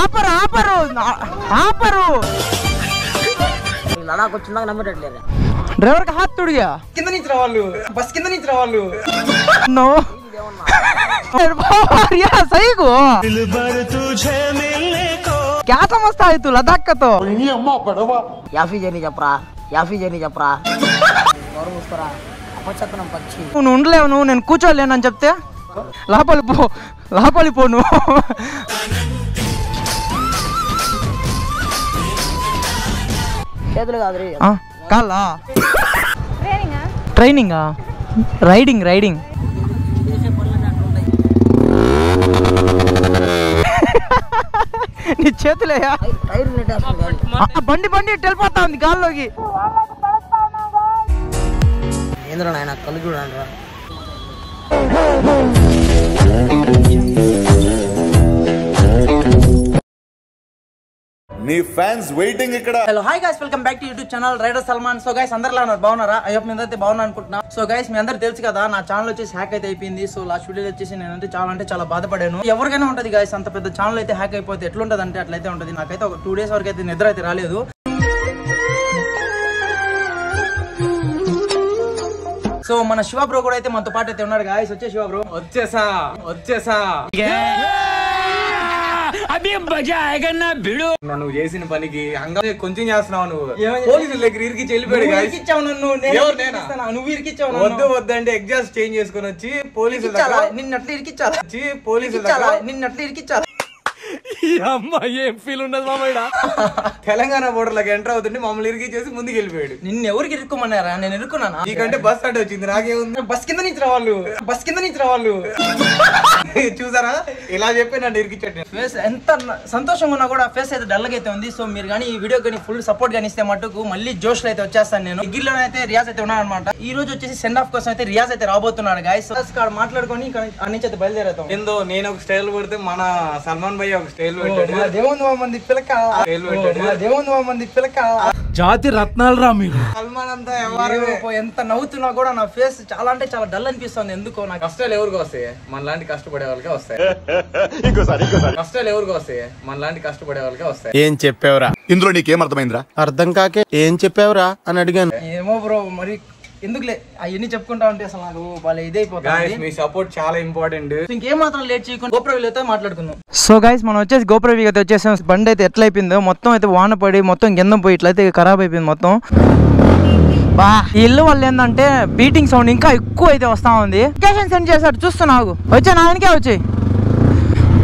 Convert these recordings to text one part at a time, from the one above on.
ఆపరు ఆపరు ఆపరు Ladakh వచ్చిందాక నమ్మేటట్లేదు driver కి హాత్ తుడ్ గయా కింద నుంచి రావాళ్ళు బస్ కింద నుంచి రావాళ్ళు नो यार सही को क्या समझता है तू लद्दाख का तो యాఫీ జర్నీ చెప్పరా ఎవరు చూస్తారా అపచత్తనం పక్షి నువ్వు ఉండలేవు నువ్వు నేను కూర్చోలేనని చెప్తే లోపలి పో నువ్వు చేతులు కాదు కాలా ట్రైనింగా రైడింగ్ నీ చేతులేయా బండి వెళ్ళిపోతా ఉంది గాల్లోకి ఏంద్ర నాయన కళ్ళు చూడండి రా నీ ఫ్యాన్స్ వెయిటింగ్ ఇక్కడ. Hello hi guys, welcome back to YouTube channel rider Salman. So guys అందరిలా ఉన్నారు, బాగున్నారా? అయ్యో మీ అందరైతే బాగున్నా అనుకుంటున్నా. సో గైస్ మీ అందరు తెలుసు కదా, నా ఛానల్ వచ్చేసి హ్యాక్ అయితే అయిపోయింది. సో లాస్ట్ వీడియో వచ్చేసి నేనంటే చాలా బాధపడాను. ఎవరికైనా ఉంటుంది గైస్, అంత పెద్ద ఛానల్ అయితే హ్యాక్ అయిపోతే ఎట్లుంటది అంటే అట్లయితే ఉంటుంది. నాకైతే ఒక 2 days వరకు అయితే నిద్ర అయితే రాలేదు. సో మన శివ బ్రో కూడా అయితే మనతో పాటు అయితే ఉన్నారు గాయస్. వచ్చే శివ బ్రో వచ్చేసా నువ్వు చేసిన పనికి కొంచెం చేస్తున్నావు. నువ్వు పోలీసుల దగ్గర ఇరికిచ్చి వెళ్ళిపోయాడు. నువ్వు ఇరికిచ్చావు. వద్దు అంటే ఎగ్జాస్ట్ చేంజ్ చేసుకుని వచ్చి పోలీసులు నిన్నట్లు ఇరికిచ్చాలా నిన్నట్లు ఇరికిచ్చాలా ఏం ఫీల్ ఉండదు మామయ్య. తెలంగాణ బోర్డర్ లోకి ఎంటర్ అవుతుంటే మమ్మల్ని ఇరికిచ్చేసి ముందుకు వెళ్ళిపోయాడు. నిన్ను ఎవరికి ఇరుక్కుమన్నారా? నేను ఇరుక్కున్నానా? నీకంటే బస్ అంటే వచ్చింది, నాకేముంది? బస్ కింద నుంచి రావాళ్ళు చూసారా, ఇలా చెప్పి నన్ను ఇరికిచ్చాడు. ఫేస్ ఎంత సంతోషంగా ఉన్నా కూడా ఫేస్ అయితే డల్ గా అయితే ఉంది. సో మీరు కానీ ఈ వీడియో కానీ ఫుల్ సపోర్ట్ కానీ ఇస్తే మటుకు మళ్ళీ జోష్ లో అయితే వచ్చేస్తాను. నేను డిగ్రీలో అయితే రియాజ్ అయితే ఉన్నాను అనమాట. ఈ రోజు వచ్చేసి సెండ్ ఆఫ్ కోసం అయితే రియాజ్ అయితే రాబోతున్నాడు గాయస్. మాట్లాడుకొని అన్ని నుంచి అయితే బయలుదేరుతాం. ఏందో నేను ఒక స్టైల్ కొడితే మన సల్మాన్ భయ్య ఒక స్టైల్ పెట్టాడు. దేవుంది పిలక జాతి రత్నాలు రా మీరు. సల్మాన్ అంతా ఎంత నవ్వుతున్నా కూడా నా ఫేస్ చాలా అంటే చాలా డల్ అనిపిస్తుంది. ఎందుకో నాకు కష్టాలు ఎవరికి వస్తాయి? మనలాంటి కష్టపడే వాళ్ళకే వస్తాయి. కష్టాలు ఎవరికి వస్తాయి? మనలాంటి కష్టపడే వాళ్ళకే వస్తాయి. ఏం చెప్పావురా? ఇందులో నీకేం అర్థమైందా? అర్థం కాకే ఏం చెప్పావురా అని అడిగాను. ఏమో బ్రో, మరి ఎందుకులే అవన్నీ చెప్పుకుంటా ఉంటే అసలు నాకు వాళ్ళ ఇదైపోతుంది. మీ సపోర్ట్ చాలా ఇంపార్టెంట్. ఇంకేం మాత్రం లేట్ చేయకుండా గోప్రవీలతో మాట్లాడుకుందాం. సో గైస్ మనం వచ్చేసి గోప్రవీ అయితే వచ్చేసాం. బండి అయితే ఎట్లా అయిపోయిందో, మొత్తం అయితే వాన పడి మొత్తం కింద పోయి ఇట్లయితే ఖరాబ్ అయిపోయింది మొత్తం. బా ఈ ఇల్లు వల్ల ఏంటంటే బీటింగ్ సౌండ్ ఇంకా ఎక్కువ అయితే వస్తా ఉంది. లొకేషన్ సెండ్ చేశాడు చూస్తున్నావు, వచ్చా నాయనకే వచ్చాయి.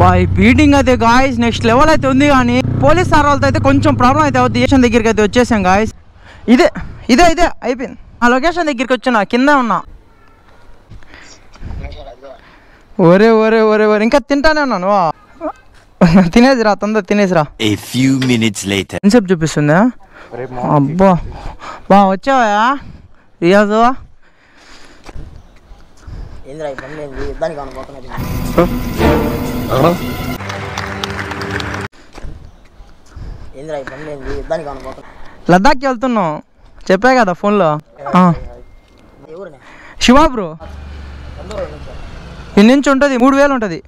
బా ఈ బీటింగ్ అయితే గాయస్ నెక్స్ట్ లెవెల్ అయితే ఉంది. కానీ పోలీస్ సార్ వాళ్ళతో అయితే కొంచెం ప్రాబ్లం అయితే అవుతుంది. స్టేషన్ దగ్గరికి అయితే వచ్చేసాం గాయస్. ఇదే అయిపోయింది. ఆ లొకేషన్ దగ్గరికి వచ్చిన కింద ఉన్నా. ఒరే ఇంకా తింటానే ఉన్నాను. తినేసిరా, తొందర తినేసిరా. ఎంతసేపు చూపిస్తుందా? అబ్బా బా వచ్చావా రియాజు? లద్దాఖ్కి వెళ్తున్నాం చెప్పా కదా ఫోన్లో. శివ బ్రో ఇన్ని నుంచి ఉంటుంది 3000 ఉంటుంది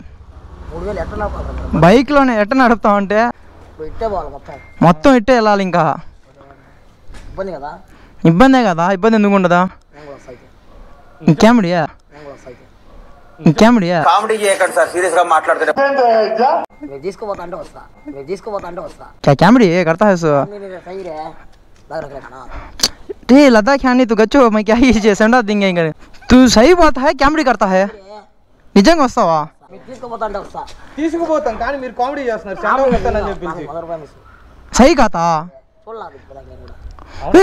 బైక్లోనే. ఎట్ట నడుపుతాం అంటే మొత్తం ఇట్టే వెళ్ళాలి. ఇంకా ఇబ్బందే కదా, ఇబ్బంది ఎందుకు ఉండదా? ఇంకేమిడియా కామెడీ చేయకండి సార్, సీరియస్ గా మాట్లాడుతున్నా. కామెడీ करता है सो टे लद्दाख है नहीं तू गच्चो मैं क्या ही सेंड देंगे इंगे तू सही बात है कामेडी करता है నిజంగా వస్తావా? తీసుకుపోతాం కానీ మీరు కామెడీ చేస్తున్నారు. సही కాతా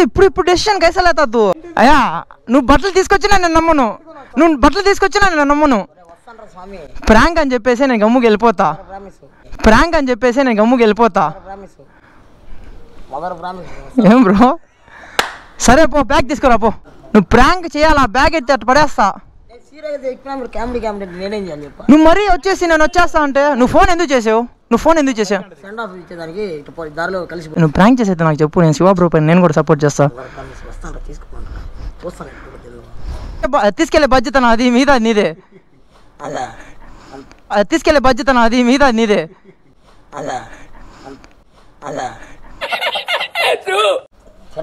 ఇప్పుడు డెసిషన్ కైసా లేతా తూ? అయ్యా నువ్వు బట్టలు తీసుకొచ్చినా నేను నమ్మను. ప్రాంక్ అని చెప్పేసి నేను గమ్ముకి వెళ్ళిపోతా. ఏం బ్రో? సరే పో, బ్యాగ్ తీసుకురా పో. నువ్వు ప్రాంక్ చేయాలా? బ్యాగ్ ఎత్తి అట్టు పడేస్తా. నువ్వు మరీ వచ్చేసి నేను వచ్చేస్తా అంటే నువ్వు ఫోన్ ఎందుకు చేసావు? నువ్వు ప్రాంక్ చేసేది నాకు చెప్పు, నేను శివ బ్రో పైన నేను కూడా సపోర్ట్ చేస్తా. తీసుకెళ్లే బాధ్యత నాది, మీద నీదే.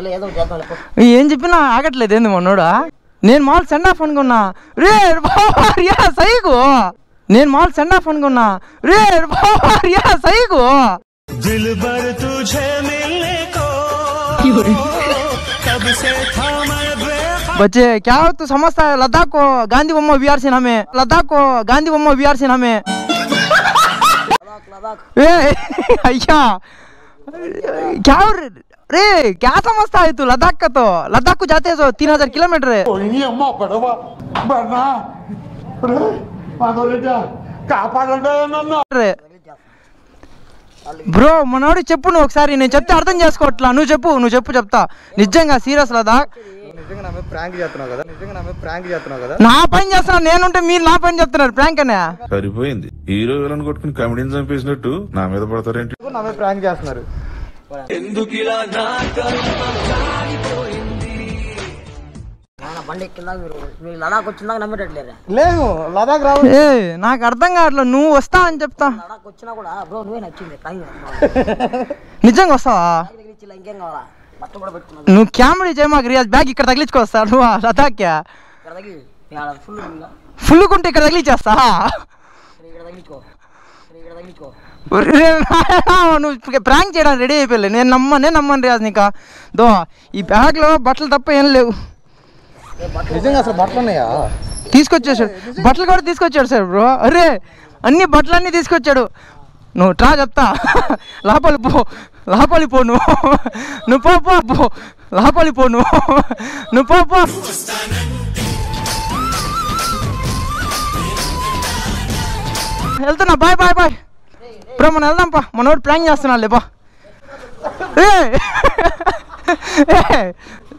సర్లే ఏదో చేద్దాం లేకపో. ఏం చెప్పినా ఆగట్లేదు ఏంది మొన్నోడా. నేను మాల్ సెండ్ ఆఫ్ అనుకున్నా రే బాబా సైకు. నేను మాల్ సెండ్ ఆఫ్ అనుకున్నా రే బాబా సైకు. बच्चे क्या हो तू समझता है लद्दाख को गांधी बम्मा बिहार से नाम है लद्दाख को गांधी बम्मा बिहार से नाम है अय्या क्या रे क्या समझता है तू लद्दाख का तो लद्दाख को जाते हैं 3000 किलोमीटर है బ్రో మనోడు చెప్పు నువ్వు ఒకసారి నేను చెప్తే అర్థం చేసుకోవట్లా నువ్వు చెప్పు చెప్తా నిజంగా సీరియస్ లదాఖ్ నా పని చేస్తున్నా నేనుంటే మీరు నా పని చెప్తున్నారు ప్రాంక్ అనే సరిపోయింది హీరో విలన్ కొట్టుకుని కమెడీని చంపేసినట్టు నా మీద పడతారేంటి నా మీద ప్రాంక్ చేస్తున్నారు బండి ఎక్కిందాక మీరు లడాక్ వచ్చిందాక నమ్మేటట్లేరా? లేదు లదాఖ్ రావు. నాకు అర్థం కావట్లేదు నువ్వు వస్తా అని చెప్తా. లడాక్ వచ్చినా కూడా బ్రో నువ్వే నచ్చింది నిజంగా వస్తావా? ఇంకేం కావాలా? బట్ట కూడా పెట్టుకున్నా నువ్వు కామెడీ చేయ మాకు రియాజ్ బ్యాగ్ ఇక్కడ తగిలించుకొస్తా నువ్వు లదాఖ్ ఫుల్ కుంటే ఇక్కడ తగిలించేస్తా. నువ్వు ప్రాంక్ చేయడానికి రెడీ అయిపోయలే. నేను నమ్మను రియాజ్ నీకా. దో ఈ బ్యాగ్లో బట్టలు తప్ప ఏం లేవు. నిజంగా అసలు బట్టలు ఉన్నాయా? తీసుకొచ్చేసాడు బట్టలు కూడా తీసుకొచ్చాడు సార్ బ్రో. అరే అన్ని బట్టలన్నీ తీసుకొచ్చాడు. నువ్వు ట్రా చెప్తా లోపలి పో నువ్వు పో లోపలి పో నువ్వు పో. వెళ్తున్నా బాయ్ బ్రో మనం వెళ్దాంపా మనోడు ప్లాన్ చేస్తున్నాడు లేపా.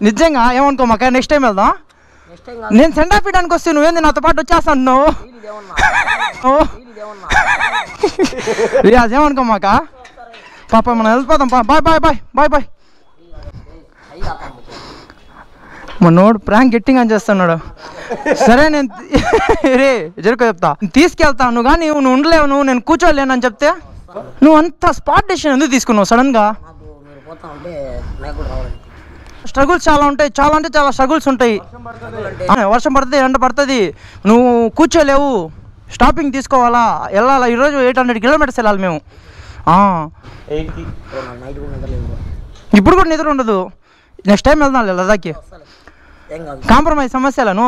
నిజంగా ఏమనుకో మాక నెక్స్ట్ టైం వెళ్దాం. నేను సెండ్ ఆఫ్ ఇవ్వడానికి వస్తే నువ్వేంది నాతో పాటు వచ్చేస్తా అంటున్నావు. రియాజ్ ఏమనుకో మాక పాప మనం వెళ్ళిపోదాం బాయ్. మనోడు ప్రాంక్ గట్టిగా చేస్తున్నాడు. సరే నేను రే జరుగు చెప్తా తీసుకెళ్తా నువ్వు కానీ నువ్వు ఉండలేవు నేను కూర్చోలేను అని చెప్తే నువ్వు అంత స్పాట్ డెసిషన్ ఎందుకు తీసుకున్నావు సడన్ గా? స్ట్రగుల్స్ చాలా ఉంటాయి అంటే చాలా స్ట్రగుల్స్ ఉంటాయి. వర్షం పడుతుంది ఎండ పడుతుంది నువ్వు కూర్చోలేవు స్టాపింగ్ తీసుకోవాలా వెళ్ళాలా. ఈరోజు 800 కిలోమీటర్స్ వెళ్ళాలి మేము. ఇప్పుడు కూడా నిద్ర ఉండదు. నెక్స్ట్ టైం వెళ్దాం లదాఖ్కి. కాంప్రమైజ్ సమస్యలను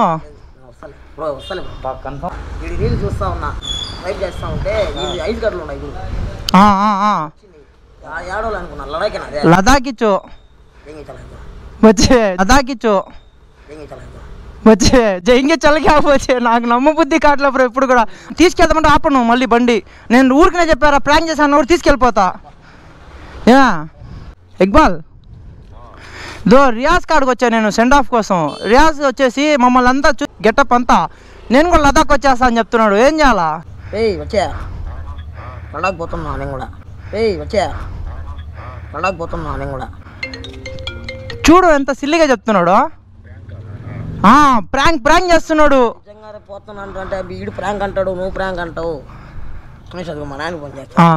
చూస్తా ఉన్నా రైట్ చేస్తా ఉంటే 5 గంటలు ఉన్నాయి. లదాఖ్ ఇచ్చు వచ్చే లదాఖ్ ఇచ్చు వచ్చే జయింగే చల్లకపోతే నాకు నమ్మ బుద్ధి కావట్లేదు. ఎప్పుడు కూడా తీసుకెళ్తామంటే ఆపను మళ్ళీ బండి. నేను ఊరికనే చెప్పారా ప్లాన్ చేశాను ఊరు తీసుకెళ్ళిపోతా. ఇక్బాల్ దో రియాజ్ కాడికి వచ్చా నేను సెండ్ ఆఫ్ కోసం. రియాజ్ వచ్చేసి మమ్మల్ని అంతా గెటప్ అంతా నేను కూడా లదాఖ్ వచ్చేస్తా అని చెప్తున్నాడు. ఏం చేయాలా? వచ్చా లడాక్ పోతున్నా నేను కూడా. వచ్చా లడాక్ పోతున్నా నేను కూడా. చూడు ఎంత సిల్లిగా చెప్తున్నాడు. ప్రాంక్ చేస్తున్నాడు. నిజంగా పోతున్నాను అంటే వీడు ప్రాంక్ అంటాడు నువ్వు ప్రాంక్ అంటావు. మా నాయన ఫోన్ చేస్తా.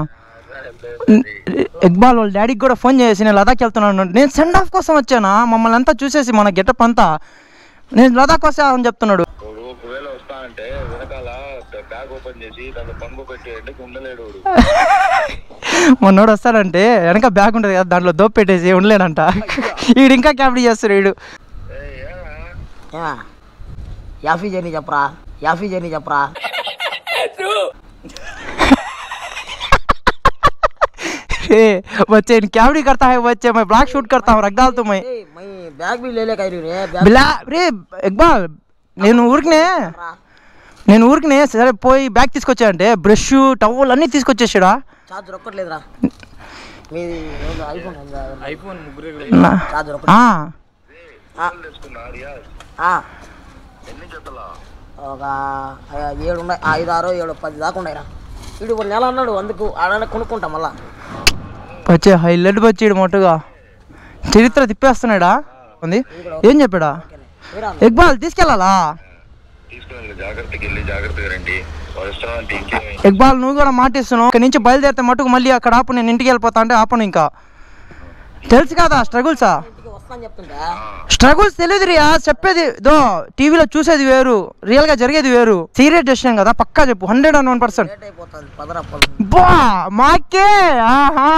ఇక్బాల్ వాళ్ళ డాడీకి కూడా ఫోన్ చేసి నేను లదాఖ్ వెళ్తున్నాను. నేను సెండ్ ఆఫ్ కోసం వచ్చానా మమ్మల్ని అంతా చూసేసి మన గెటప్ అంతా నేను లదాఖ్ వస్తా అని చెప్తున్నాడు. మొన్నోడు వస్తాడంటే వెనక బ్యాగ్ ఉంటుంది కదా దాంట్లో దోప్ పెట్టేసి ఉండలేనంట. వీడు ఇంకా క్యాప్డీ చేస్తాడు వీడు. యాఫీ జర్నీ చెప్పరా बच्चे क्या करता है बच्चे मैं ब्लॉग शूट करता हूँ रख डाल तो मैं बैग भी ले ले कह रही रे इकबाल నేను ఊరికనే సరే పోయి బ్యాగ్ తీసుకొచ్చా అంటే బ్రష్ టవల్ అన్నీ తీసుకొచ్చేసాడా. చార్జ్ రొక్కట్లేదురా మీది ఐఫోన్ ఉందా? ఐఫోన్ ముగ్గురే చార్జ్ రొక్క ఒక 7 ఉన్నాయి 5, 6, 7, 10 దాకా ఉన్నాయిరా. వీడు 1 నెల అన్నాడు అందుకు ఆడనే కొనుక్కుంటా మళ్ళా. వచ్చే హైలైట్ వచ్చి మొట్టగా చరిత్ర తిప్పేస్తున్నాడా ఉంది. ఏం చెప్పాడా? ఇక్బాల్ తీసుకెళ్ళాలా? ఇక్బాల్ నువ్వు కూడా మాట ఇస్తున్నావు. ఇక్కడ నుంచి బయలుదేరితే మటుకు మళ్ళీ అక్కడ ఆపు నేను ఇంటికి వెళ్ళిపోతా అంటే ఆపను. ఇంకా తెలుసు కదా స్ట్రగుల్సా. వస్తాను చెప్తుంటా స్ట్రగుల్స్ తెలియదు రియా, చెప్పేది దో టీవీలో చూసేది వేరు, రియల్ గా జరిగేది వేరు. సీరియస్ డెసిషన్ కదా, పక్కా చెప్పు 101%. లేట్ అయిపోతుంది పదరా బా మాకే ఆహా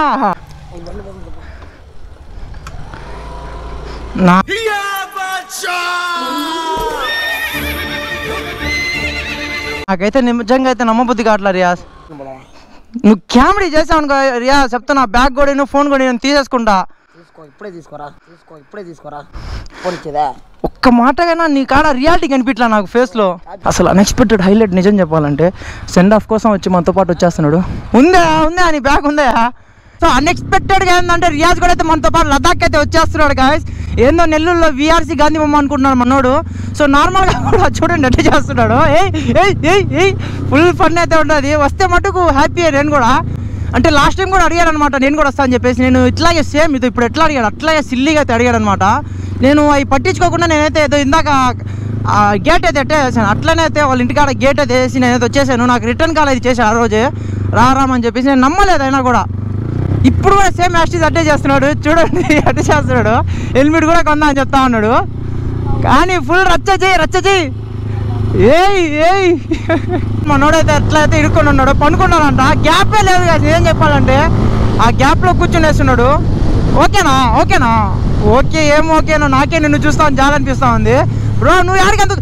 నాకైతే నిజంగా అయితే నమ్మబుద్ధి కావట్లే రియాజ్. నువ్వు కామెడీ చేసావు అనుకో రియాజ్, చెప్తున్నా బ్యాగ్ కూడా ఫోన్ కూడా నేను తీసేసుకుంటా. ఇప్పుడే తీసుకోరా ఫోన్ ఇచ్చేదా. ఒక్క మాటగా నీ కాడ రియాలిటీ కనిపించలే నాకు ఫేస్ లో. అసలు అన్ఎక్స్పెక్టెడ్ హైలైట్ నిజం చెప్పాలంటే, సెండ్ ఆఫ్ కోసం వచ్చి మనతో పాటు వచ్చేస్తున్నాడు. ఉందా నీ బ్యాగ్ ఉందా? సో అన్ఎక్స్పెక్టెడ్ గా ఏంటంటే రియాజ్ కూడా అయితే మనతో పాటు లదాఖ్ అయితే వచ్చేస్తున్నాడు గాయస్. ఏందో నెల్లూరులో విఆర్సీ గాంధీ బొమ్మ అనుకుంటున్నాడు మనోడు. సో నార్మల్గా కూడా చూడండి ఎట్లా చేస్తున్నాడు. ఫుల్ ఫన్ అయితే ఉంటుంది. వస్తే మటుకు హ్యాపీ. నేను కూడా అంటే లాస్ట్ టైం కూడా అడిగాడు అనమాట, నేను కూడా వస్తాను చెప్పేసి. నేను ఇట్లాగే సేమ్ ఇది ఇప్పుడు ఎట్లా అడిగాడు అట్లాగే సిల్లీగా అయితే అడిగాడు అనమాట. నేను అవి పట్టించుకోకుండా నేనైతే ఏదో ఇందాక గేట్ అయితే ఎట్టేసాను. అట్లనే అయితే వాళ్ళ ఇంటికాడ గేట్ అయితే వేసి నేనైతే వచ్చేసాను. నాకు రిటర్న్ కాల్ అయితే చేశాను ఆ రోజే రామని చెప్పేసి. నేను నమ్మలేదు అయినా కూడా. ఇప్పుడు కూడా సేమ్ యాస్టీస్ అట్టే చేస్తున్నాడు చూడండి, అట్టే చేస్తున్నాడు. హెల్మెట్ కూడా కొందా అని చెప్తా ఉన్నాడు. కానీ ఫుల్ రచ్చ చేయి ఏయ్ మనోడైతే ఎట్లా అయితే ఇరుక్కొని ఉన్నాడు, పనుకున్నాడంట. గ్యాపే లేదు కదా ఏం చెప్పాలంటే, ఆ గ్యాప్లో కూర్చొని వేస్తున్నాడు. ఓకేనా ఓకే ఏం ఓకేనా, నాకే నిన్ను చూస్తాను జాలనిపిస్తా ఉంది. బ్రో నువ్వు యాడికి అంత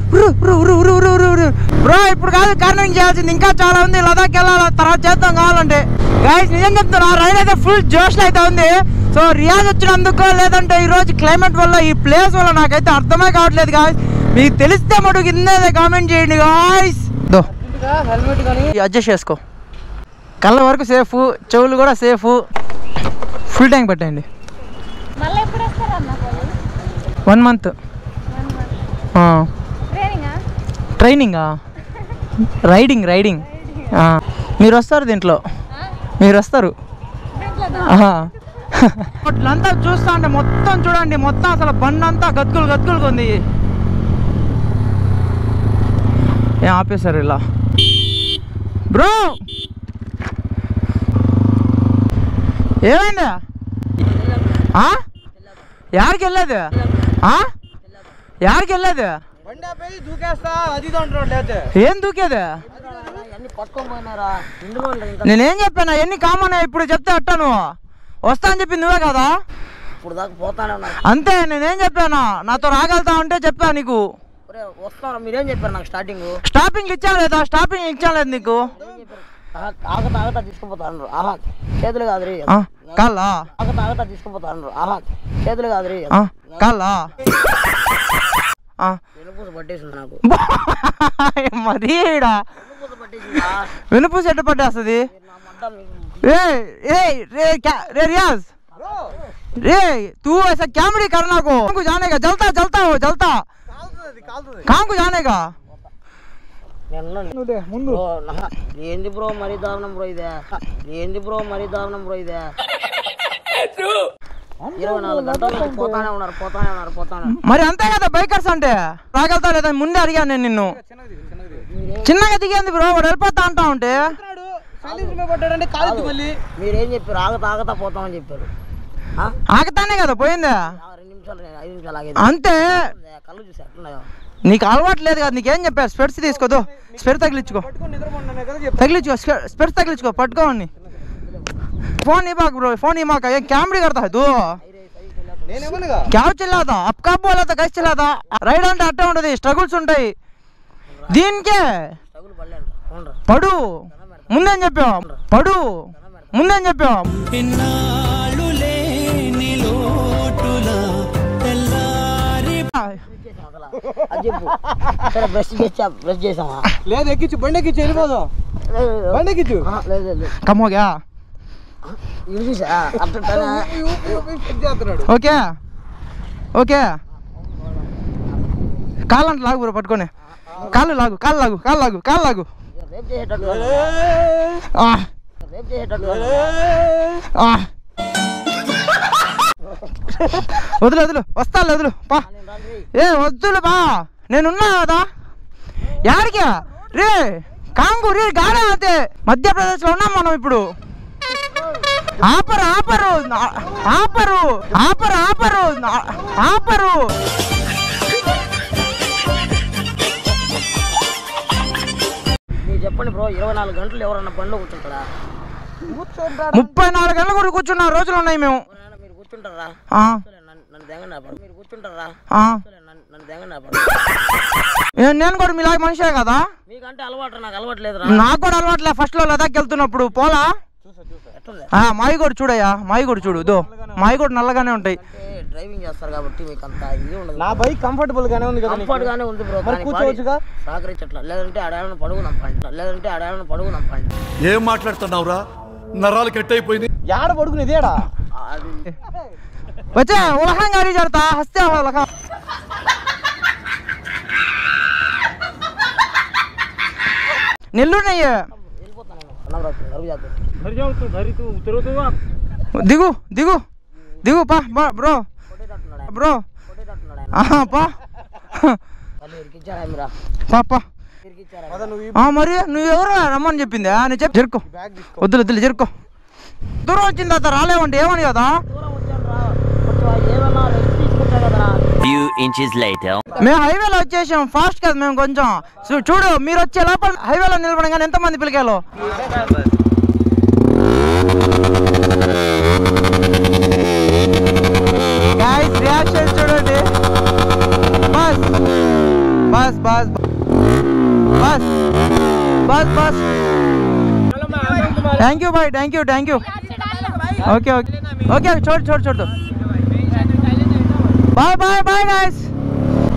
బ్రో ఇప్పుడు కాదు కారణం చేయాల్సింది, ఇంకా చాలా ఉంది. లదాఖ్ వెళ్ళాలి, తర్వాత చేద్దాం కావాలంటే. గైస్ నిజం చెప్తున్నా, రైడ్ అయితే ఫుల్ జోష్లో అయితే ఉంది. సో రియాజ్ వచ్చినందుకో లేదంటే ఈరోజు క్లైమేట్ వల్ల ఈ ప్లేస్ వల్ల నాకైతే అర్థమే కావట్లేదు గాయస్. మీకు తెలిస్తే మటు కింద కామెంట్ చేయండి గాయస్. హెల్మెట్ కానీ అడ్జస్ట్ చేసుకో, కళ్ళ వరకు సేఫ్, చెవులు కూడా సేఫ్. ఫుల్ ట్యాంక్ పెట్టండి. 1 month ట్రైనింగా, రైడింగ్ మీరు వస్తారు దీంట్లో, మీరు వస్తారు. అట్లంతా చూస్తా అంటే మొత్తం చూడండి, మొత్తం అసలు బండి అంతా గతుకులుగా ఉంది. ఏం ఆపేశారు ఇలా బ్రో? ఏమైందా? యాడికి వెళ్ళేది? ఏం దూకేది? నేనేం చెప్పాను ఎన్ని కామన్ ఇప్పుడు చెప్తే అట్టా నువ్వు వస్తా అని చెప్పింది నువ్వే కదా. అంతే నేనేం చెప్పాను, నాతో రాగలుగుతా అంటే చెప్పా నీకు. మీరేం చెప్పారు నాకు స్టాపింగ్ ఇచ్చాను లేదా? స్టాపింగ్ ఇచ్చాను లేదు నీకు. తీసుకుపోతాను చేతులు కాదు కాళ్ళా తీసుకుపోతాను చేతులు కాదు కాళ్ళా పట్టేసింది నాకు. మరీ వెనుపూస ఎట్ట పట్టేస్తుంది? रियाज रे तू ऐसा क्या मेरी करना को जाने का जलता हो जलता कहाँ को जाने का ఏంది బ్రో మరి దారుణం బ్రో ఇదే 24 గంటలు పోతానే ఉన్నారు మరి అంతే కదా బైకర్స్ అంటే. రాగలుగుతా లేదా ముందే అడిగాను నేను నిన్ను. చిన్నగా దిగేంది బ్రో, వాడు వెళ్ళిపోతా అంటా ఉంటే. మీరేం చెప్పారు? ఆగతా పోతామని చెప్పారు. ఆగతానే కదా పోయిందా? 2 నిమిషాలు 5 నిమిషాలు ఆగేది అంతే. కళ్ళు చూసి ఎట్లున్నాయో నీకు అలవాటు లేదు కదా. నీకేం చెప్పారు? స్పెట్స్ తీసుకోదు, స్పెట్స్ తగిలించుకో స్పెట్స్ తగిలించుకో పట్టుకోండి. फोन नहीं भाग ब्रो, फोन नहीं भाग, ये कैमरे करता है तू क्या चला था अब कब बोला था कैसे चला था राइड అంటే అట్టే ఉంటది స్ట్రగుల్స్ ఉంటాయి దీనికే పడు ముందేం చెప్పాం ఇన్నాళ్ళు లేని లోటుల తెల్లారి అది చెప్పు సరే బ్రష్ చేసామా లేదు ఎక్కించు బండి ఎక్కించు వెళ్ళిపోదాం బండి ఎక్కించు లేదు కమ్ हो गया ఓకే ఓకే కాళ్ళంట లాగు బ్రో పట్టుకొని కాళ్ళు లాగు వదులు వస్తాను వదులు పా వద్దులు బా నేనున్నా కదా యాడికా రే కాంగు రే గాడే అయితే మధ్యప్రదేశ్లో ఉన్నాం మనం ఇప్పుడు ఆపరు ఆపరు ఆపరు ఆపరు ఆపరు ఆపరు. మీరు చెప్పండి బ్రో, 24 గంటలు ఎవరన్నా బండ్లో కూర్చుంటారా? 34 గంటలు కూడా కూర్చున్న రోజులు ఉన్నాయి మేము. మీరు కూర్చుంటారా? నన్ను దెంగండి ఆపడు. మీరు కూర్చుంటారా? నన్ను దెంగండి ఆపడు. నేను కూడా మీలాగా మనిషే కదా. మీకంటే అలవాటు, నాకు అలవాటు లేదురా. నాకు కూడా అలవాట్లే. ఫస్ట్ లో లదాఖ్ వెళ్తున్నప్పుడు పోలా. మాయి కూడా చూడయ్యా, మాయి కూడా చూడు. దో మాయి కూడా నల్లగానే ఉంటాయి. డ్రైవింగ్ చేస్తారు కాబట్టి మీకు అంత ఇది ఉండదు. నా బైక్ కంఫర్టబుల్ గానే ఉంది కదా. కంఫర్ట్ గానే ఉంది బ్రో. కూర్చోవచ్చుగా. సహకరించట్లా. లేదంటే అడాలను పడుగు నంపండి. ఏం మాట్లాడుతున్నావురా? నరాలు కట్ అయిపోయింది. యాడ పడుకునేది ఏడా? వచ్చే ఉలహం గారి జడతా హస్తే ఉలహం. నెల్లూరు దిగు దిగు దిగు పా బ్రో బ్రో పా పా. మరి నువ్వెవరు రమ్మని చెప్పిందా? నేను చెప్పి జరుకో. వద్దులు వద్దులు జరుకో. దూరం వచ్చింది తర్వాత రాలేవంటే ఏమని కదా. మేము హైవేలో వచ్చేసాం ఫాస్ట్ కదా మేము కొంచెం. చూడు మీరు వచ్చే లోపల హైవేలో నిలబడగానే ఎంతమంది పిలికాలో. రియాక్షన్ చూడండి. Bus bus bus bus bus bus. Thank you bye, thank you thank you. Okay okay okay చూడు బాయ్ బాయ్ బాయ్ గైస్.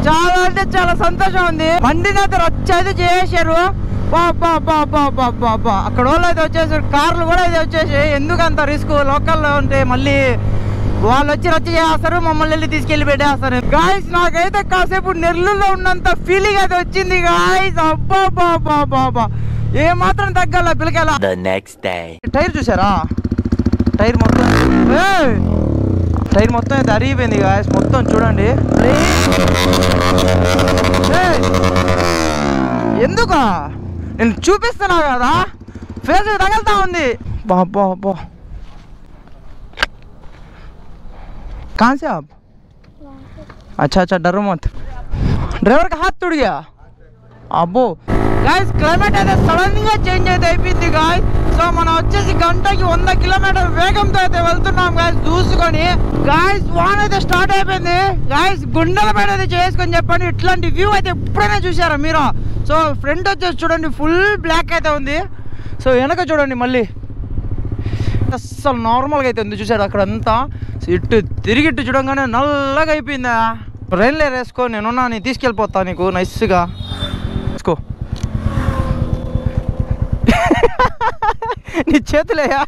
చాలా అంటే చాలా సంతోషం ఉంది. బండిని అయితే వచ్చేది చేసారు. అక్కడ వాళ్ళు అయితే వచ్చేసారు. కార్లు కూడా అయితే వచ్చేసి. ఎందుకంత రిస్క్? లోకల్లో ఉంటే మళ్ళీ వాళ్ళు వచ్చి రచ్చ చేస్తారు, మమ్మల్ని వెళ్ళి తీసుకెళ్లి పెట్టేస్తారు. గాయస్ నాకైతే కాసేపు నెల్లూరులో ఉన్నంత ఫీలింగ్ అయితే వచ్చింది గాయస్. అబ్బా ఏ మాత్రం తగ్గాల పిలకాల. టైర్ చూసారా? టైర్ మొత్తం అయితే అరిగిపోయింది గాయస్. మొత్తం చూడండి. ఎందుకా నేను చూపిస్తున్నా కదా, ఫేస్ తగలుతా ఉంది. బాబా कहाँ से आप? अच्छा डर मत. ड्राइवर का हाथ टूट गया. అబ్బో గాయస్ క్లైమేట్ అయితే సడన్ గా చేంజ్ అయితే అయిపోయింది గాయస్. సో మనం వచ్చేసి గంటకి 100 కిలోమీటర్ వేగంతో అయితే వెళ్తున్నాం గాయస్. చూసుకొని గాయస్ వాన అయితే స్టార్ట్ అయిపోయింది గాయస్. గుండెల పైన అయితే చేసుకొని చెప్పండి. ఇట్లాంటి వ్యూ అయితే ఎప్పుడైనా చూసారా మీరు? సో ఫ్రంట్ వచ్చేసి చూడండి ఫుల్ బ్లాక్ అయితే ఉంది. సో వెనక చూడండి మళ్ళీ అస్సలు నార్మల్గా అయితే ఉంది. చూసారు అక్కడంతా ఇటు తిరిగిట్టు చూడంగానే నల్లగా అయిపోయిందా. రైన్లే వేసుకో, నేనున్నా, నీ తీసుకెళ్ళిపోతా నీకు నైస్గా వేసుకో. నీ చేతులేయా?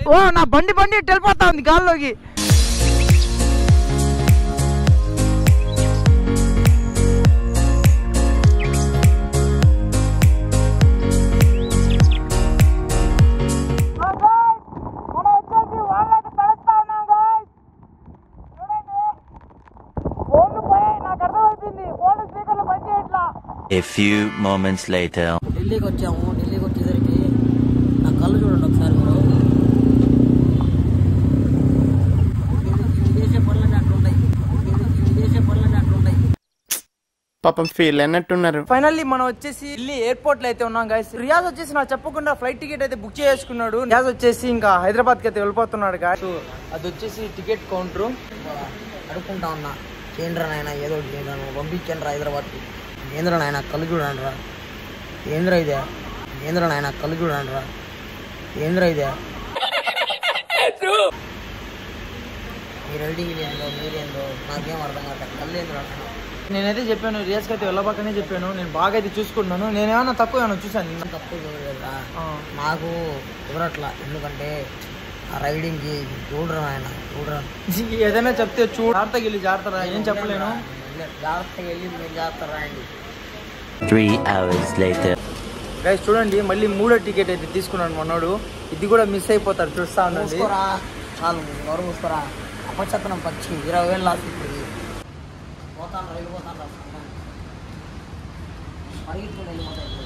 ఓ నా బండి వెళ్ళిపోతా ఉంది గాల్లోకి. A few moments later. ఢిల్లీకి వచ్చాము. ఢిల్లీకి వచ్చేసరికి నా కళ్ళు చూడండి ఒకసారి మీరు. చేసే పనులన్నీ అట్లుంటాయి. పాపం ఫీల్ అన్నట్టున్నారు. ఫైనల్లీ మనం వచ్చేసి ఢిల్లీ ఎయిర్పోర్ట్ లో అయితే ఉన్నాం గైస్. రియాజ్ వచ్చేసి నాకు చెప్పకుండా ఫ్లైట్ టికెట్ అయితే బుక్ చేసుకున్నాడు. రియాజ్ వచ్చేసి ఇంకా హైదరాబాద్ కి అయితే వెళ్ళిపోతున్నాడు గాయస్. అది వచ్చేసి టికెట్ కౌంటర్. అడుక్కుంటా ఉన్నా, చేయండి రా నాయన, ఏదో ఒకటి చేయండి రా, పంపించండి రా హైదరాబాద్కి. ఏంద్ర నాయన కళ్ళు చూడండి రా. ఏంద్ర ఇదే? ఏంద్ర నాయన కళ్ళు చూడండి రా. ఏంద్ర ఇదే? మీరు రైడింగ్ ఏందో మీరేందో నాకేం అర్థం కాదు. కళ్ళు ఏంద్ర? నేనైతే చెప్పాను రియాజ్కి అయితే వెళ్ళబాకనే చెప్పాను. నేను బాగా అయితే చూసుకుంటున్నాను. నేను ఏమన్నా తక్కువ ఏమన్నా చూసాను? తక్కువ చూడలేదురా, నాకు కుదరట్లా. ఎందుకంటే ఆ రైడింగ్కి చూడరా నాయన, చూడరా. ఏదైనా చెప్తే చూడు. జాగ్రత్తగా వెళ్ళి జాగ్రత్త, ఏం చెప్పలేను. జాగ్రత్తగా వెళ్ళి మీరు జాగ్రత్త రాయండి. 3 hours later. గైస్ చూడండి మళ్ళీ 3వ టికెట్ అయితే తీసుకున్నాను మొన్నడు. ఇది కూడా మిస్ అయిపోతారు చూస్తా ఉండండి. చాలు ఎవరు చూసుకోరా. అపచత్తనం పచ్చి 20,000 లాస్. ఇప్పుడు పోతాను వెళ్ళిపోతాను పరిగెత్తుకుని వెళ్ళిపోతాను.